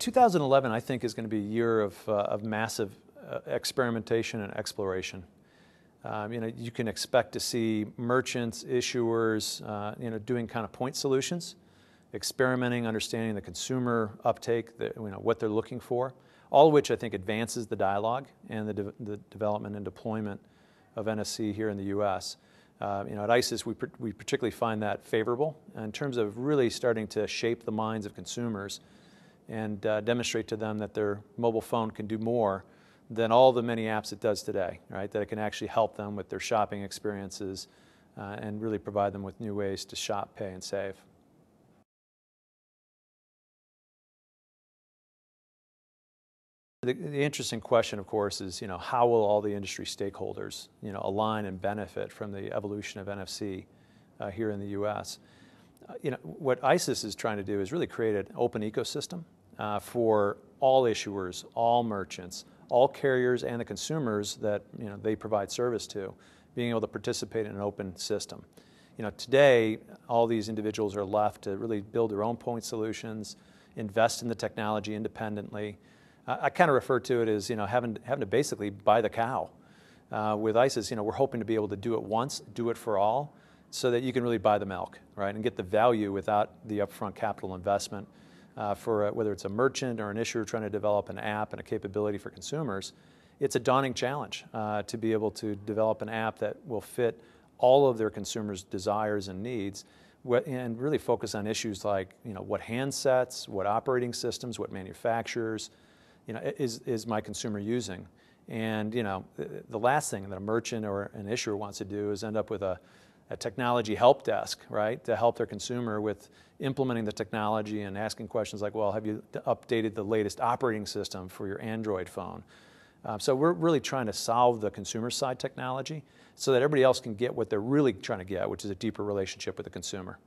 2011, I think, is going to be a year of massive experimentation and exploration. You can expect to see merchants, issuers, doing kind of point solutions, experimenting, understanding the consumer uptake, what they're looking for, all of which I think advances the dialogue and the development and deployment of NFC here in the U.S. At ISIS, we particularly find that favorable in terms of really starting to shape the minds of consumers and demonstrate to them that their mobile phone can do more than all the many apps it does today, right? That it can actually help them with their shopping experiences and really provide them with new ways to shop, pay, and save. The interesting question, of course, is how will all the industry stakeholders align and benefit from the evolution of NFC here in the U.S. What ISIS is trying to do is really create an open ecosystem for all issuers, all merchants, all carriers, and the consumers that they provide service to, being able to participate in an open system. Today, all these individuals are left to really build their own point solutions, invest in the technology independently. I kind of refer to it as having to basically buy the cow. With ISIS, we're hoping to be able to do it once, do it for all, so that you can really buy the milk, right, and get the value without the upfront capital investment for whether it's a merchant or an issuer trying to develop an app and a capability for consumers. It's a daunting challenge to be able to develop an app that will fit all of their consumers' desires and needs, and really focus on issues like what handsets, what operating systems, what manufacturers is my consumer using. And the last thing that a merchant or an issuer wants to do is end up with a technology help desk, right, to help their consumer with implementing the technology and asking questions like, well, have you updated the latest operating system for your Android phone? So we're really trying to solve the consumer side technology so that everybody else can get what they're really trying to get, which is a deeper relationship with the consumer.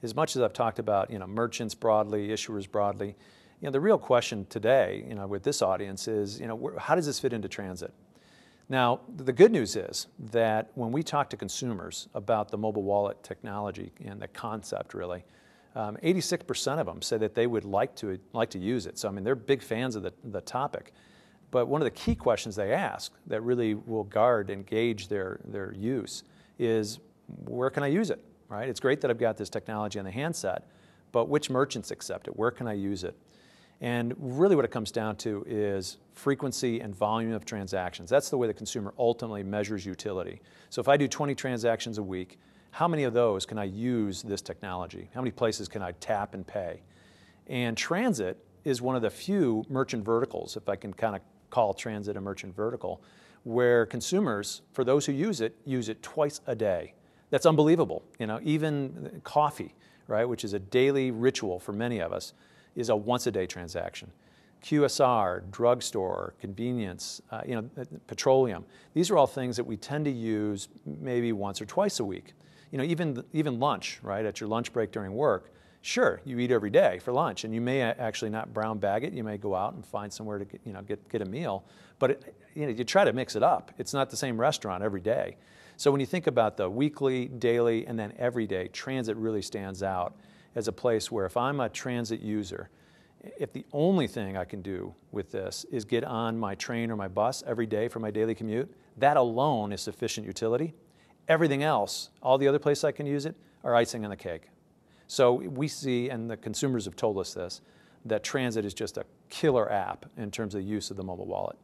As much as I've talked about merchants broadly, issuers broadly, the real question today with this audience is how does this fit into transit? Now, the good news is that when we talk to consumers about the mobile wallet technology and the concept, really, 86% of them say that they would like to use it. So I mean, they're big fans of the topic. But one of the key questions they ask that really will gauge their use is, where can I use it? Right? It's great that I've got this technology on the handset, but which merchants accept it? Where can I use it? And really what it comes down to is frequency and volume of transactions. That's the way the consumer ultimately measures utility. So if I do 20 transactions a week, how many of those can I use this technology? How many places can I tap and pay? And transit is one of the few merchant verticals, if I can kind of call transit a merchant vertical, where consumers, for those who use it twice a day. That's unbelievable. Even coffee, right, which is a daily ritual for many of us, is a once-a-day transaction. QSR, drugstore, convenience, petroleum. These are all things that we tend to use maybe once or twice a week. Even lunch, right, at your lunch break during work. Sure, you eat every day for lunch, and you may actually not brown bag it. You may go out and find somewhere to get a meal, but you try to mix it up. It's not the same restaurant every day. So when you think about the weekly, daily, and then everyday, transit really stands out as a place where if I'm a transit user, if the only thing I can do with this is get on my train or my bus every day for my daily commute, that alone is sufficient utility. Everything else, all the other places I can use it, are icing on the cake. So we see, and the consumers have told us this, that transit is just a killer app in terms of the use of the mobile wallet.